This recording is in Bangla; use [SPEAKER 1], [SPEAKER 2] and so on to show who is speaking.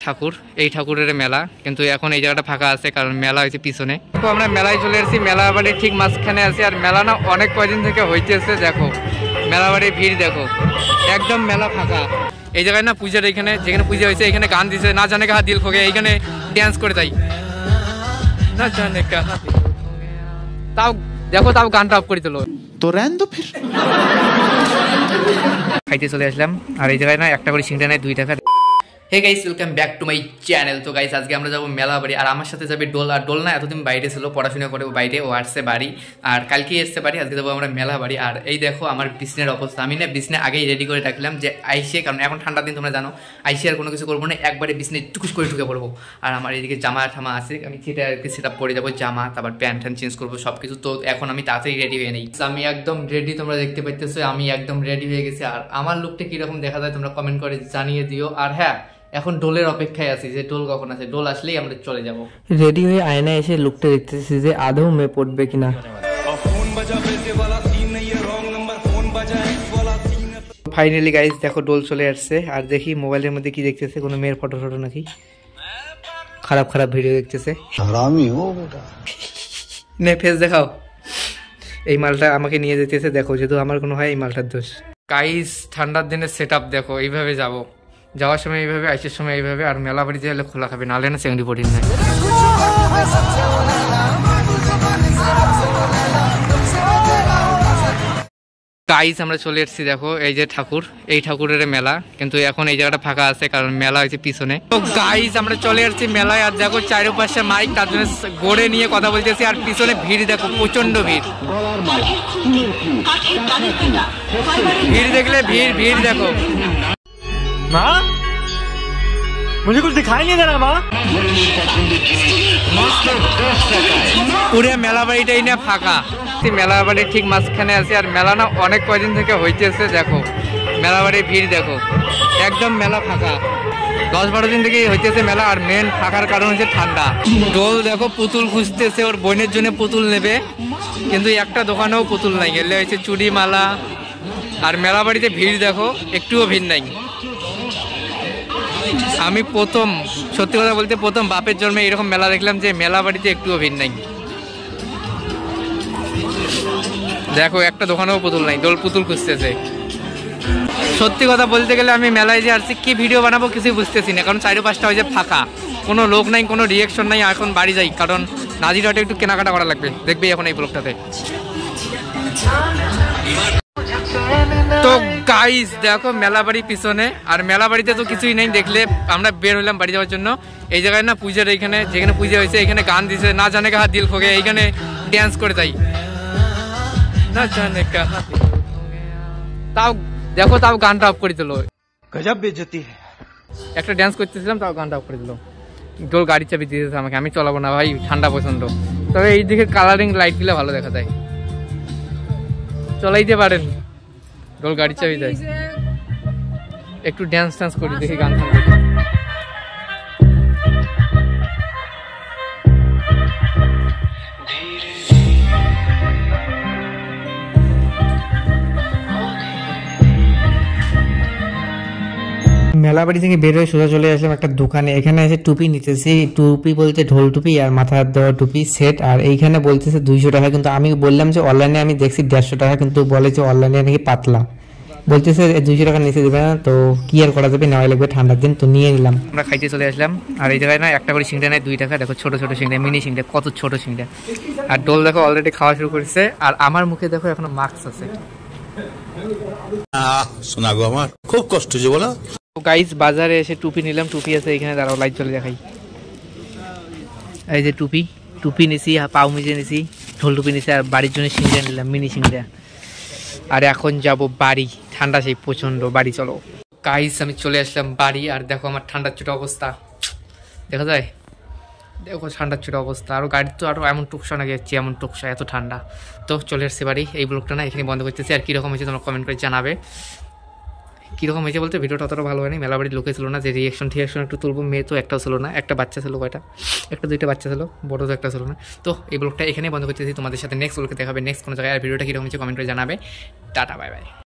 [SPEAKER 1] ঠাকুর, এই ঠাকুরের মেলা, কিন্তু এখন এই জায়গাটা ফাঁকা আছে কারণ মেলা হয়েছে পিছনে। তো আমরা মেলায় চলে এসেছি, মেলা বাড়ির ঠিক মাঝখানে আছি। আর মেলা না অনেক কয়দিন থেকে হইতেছে, দেখো মেলা বাড়ির ভিড় দেখো, একদম মেলা ফাঁকা। এই জায়গায় না পূজার এখানে যেখানে পূজা হয়েছে এখানে গান দিছে, না জানে কাহা দিল খোগে, এইখানে ড্যান্স করে তাই না জানে কাহা, তাও দেখো তাও গানটা অফ করে দিল। তো রেন তো ফির খাইতে চলে আসলাম। আর এই জায়গায় না একটা করে সিংড়া নেয় 2 টাকা। Hey guys, welcome back to my channel. তো গাইস আজকে আমরা যাবো মেলা বাড়ি, আর আমার সাথে যাবে ডোল। আর ডোল না এতদিন বাইরে ছিল, পড়াশোনা করে বাইরে, ও আসছে বাড়ি, আর কালকে এসছে বাড়ি। আজকে যাবো আমরা মেলা বাড়ি। আর এই দেখো আমার বিছনের অবস্থা, আমি না বিছনে আগেই রেডি করে রাখলাম যে আইসে, কারণ এখন ঠান্ডার দিন তোমরা জানো, আইসে আর কোনো কিছু করবো না, একবারে বিছনে টুকুস করে ঢুকে পড়বো। আর আমার এইদিকে জামা ঠামা আছে, আমি সেটা আর কি সেট আপ করে যাবো, জামা তারপর প্যান্ট ট্যান্ট চেঞ্জ করবো সব কিছু। তো এখন আমি তাড়াতাড়ি রেডি হয়ে নেই, আমি একদম রেডি, তোমরা দেখতে পাইতেছো আমি একদম রেডি হয়ে গেছি। আর আমার লুকটা কীরকম দেখা যায় তোমরা কমেন্ট করে জানিয়ে দিও। আর হ্যাঁ, এখন ডোলের অপেক্ষায় আছি যে ডোল কখন আসে, ডোল আসলেই আমরা চলে যাব। রেডি হয়ে আয়নায় এসে লুকটা দেখতেছি যে আদৌ মেয়ে পড়বে কিনা। ফাইনালি গাইস দেখো ডোল চলে আসছে। আর দেখি মোবাইলের মধ্যে কি দেখতেছে, কোনো মেয়ের ফটো ফটো নাকি, খারাপ খারাপ ভিডিও দেখতেছে। নে ফেস দেখাও। এই মালটা আমাকে নিয়ে যেতেছে, দেখো যেহেতু আমার কোনো হয় এই মালটার দোষ। গাইস ঠান্ডার দিনের সেট আপ দেখো, এইভাবে যাবো, যাওয়ার সময় এইভাবে, আইসের সময় এইভাবে। আর মেলা বাড়িতে গেলে খোলা খাবে, নাহলে না সেকেন্ডি পড়ি না। গাইস আমরা চলে এসেছি, দেখো এই যে ঠাকুর, এই ঠাকুরের মেলা, কিন্তু এখন এই জায়গাটা ফাঁকা আছে কারণ মেলা হয়েছে পিছনে। তো গাইস আমরা চলে এসেছি মেলায়। আর দেখো চারপাশে মাইক, তার জন্য গড়ে নিয়ে কথা বলতেছি। আর পিছনে ভিড় দেখো, প্রচন্ড ভিড়, ভিড় দেখলে ভিড় দেখো। মা मुझे कुछ दिखाई नहीं दे रहा माँ। পুরো মেলা বাড়িটাই না ফাঁকা, মেলা বাড়ির ঠিক মাঝখানে আছে। আর মেলা না অনেক কয়দিন থেকে হইতেছে, দেখো মেলা বাড়ির ভিড় দেখো, একদম মেলা ফাঁকা, 10-12 দিন থেকেই হইতেছে মেলা। আর মেন ফাঁকার কারণ হচ্ছে ঠান্ডা। ডোল দেখো পুতুল খুঁজতেছে, ওর বোনের জন্য পুতুল নেবে, কিন্তু একটা দোকানেও পুতুল নাই, গেলে হয়েছে চুড়ি মালা। আর মেলা বাড়িতে ভিড় দেখো, একটুও ভিড় নাই। আমি প্রথম, সত্যি কথা বলতে প্রথম বাপের জন্মে এরকম মেলা দেখলাম যে মেলা বাড়িতে একটুও ভিড় নাই। দেখো একটা দোকানেও পুতুল নাই, ডোল পুতুল খুঁজতেছে। সত্যি কথা বলতে গেলে আমি মেলায় যে আসছি, কি ভিডিও বানাবো কিছুই বুঝতেছি না, কারণ 4-5টা হয়েছে ফাঁকা, কোনো লোক নাই, কোনো রিয়েকশন নাই। এখন বাড়ি যাই, কারণ নাজিরহাটে একটু কেনাকাটা করা লাগবে, দেখবি এখন এই ব্লগটাতে। তো গাইস দেখো মেলা বাড়ি পিছনে, আর মেলা বাড়িতে তো কিছুই নেই, দেখলে আমরা বের হলাম বাড়ি যাওয়ার জন্য। এই জায়গায় না পূজার এখানে যেখানে পূজা হয়েছে এখানে গান দিছে, না জানে কাহা দিল খোগে, এইখানে ড্যান্স করে তাই না জানে কাহা, তাও দেখো তাও গানটা অফ করে দিল। গজব বেইজ্জতি, একটা ড্যান্স করতেছিলাম তাও গানটা অফ করে দিল। ডোল গাড়ি চাবি দিয়েছে আমাকে, আমি চলাবো না ভাই, ঠান্ডা পছন্দ। তবে এই দিকে কালারিং লাইট গুলো ভালো দেখা যায়, চলাইতে পারেন। ডোল গাড়ি চাবি দেয়, একটু ড্যান্স ট্যান্স করি, দেখি গান গান দেখি। মেলা বাড়ি থেকে বের হয়ে সোজা চলে আসলাম একটা দোকানে, এখানে এসে টুপি নিতেছি। টুপি বলতে ঢোল টুপি আর মাথার দেওয়া টুপি সেট। আর এইখানে বলতেছে 200 টাকা, কিন্তু আমি বললাম যে অনলাইনে আমি দেখছি 150 টাকা, কিন্তু বলে যে অনলাইনে নাকি পাতলা, বলতেছে 200 টাকা নিচে দেবে না। তো কি আর করা যাবে, নেওয়া লাগবে, ঠান্ডার দিন তো নিয়ে নিলাম। আমরা খাইতে চলে আসলাম। আর এই জায়গায় না একটা করে সিংড়া নেয় 2 টাকা, দেখো ছোট ছোট সিংড়া, মিনি সিংড়া, কত ছোট সিংড়া। আর ডোল দেখো অলরেডি খাওয়া শুরু করেছে। আর আমার মুখে দেখো এখনো মাস্ক আছে।
[SPEAKER 2] শোনা গো আমার খুব কষ্ট যে বলো।
[SPEAKER 1] গাইস বাজারে এসে টুপি নিলাম, টুপি আছে এখানে, দাঁড়াও লাইট চলে দেখাই। এই যে টুপি নিছি, পাও মিজে নিছি, ঢোল টুপি নিছি, আর বাড়ির জন্য সিংড়া নিলাম, মিনি সিংড়া। আর এখন যাব বাড়ি, ঠান্ডা সেই প্রচন্ড, বাড়ি চলো। গাইস আমি চলে আসলাম বাড়ি। আর দেখো আমার ঠান্ডার ছোট অবস্থা দেখা যায়, দেখো ঠান্ডার ছোট অবস্থা। আরও গাড়ি তো আরও এমন টুকসা না গেছে, এমন টুকসা, এত ঠান্ডা। তো চলে আসছে বাড়ি। এই ব্লগটা না এখানে বন্ধ করতেছি। আর কীরকম হয়েছে তোমরা কমেন্ট করে জানাবে। কীরকম হয়েছে বলতে, ভিডিওটা অতটা ভালো হয়নি, মেলা বাড়ির লোকে ছিল না, যে রিয়াকশন একটু তুলবো। মেয়ে তো একটাও ছিল না, একটা বাচ্চা ছিল, কয়টা, 1-2টা বাচ্চা ছিল, বড় তো একটা ছিল না। তো এই ব্লগটা এখানেই বন্ধ করতেছি, তোমাদের সাথে নেক্সট ব্লগে দেখাবে নেক্সট কোনো জায়গায়। আর ভিডিওটা কীরকম হয়েছে কমেন্ট করে জানাবে। Tata, bye bye.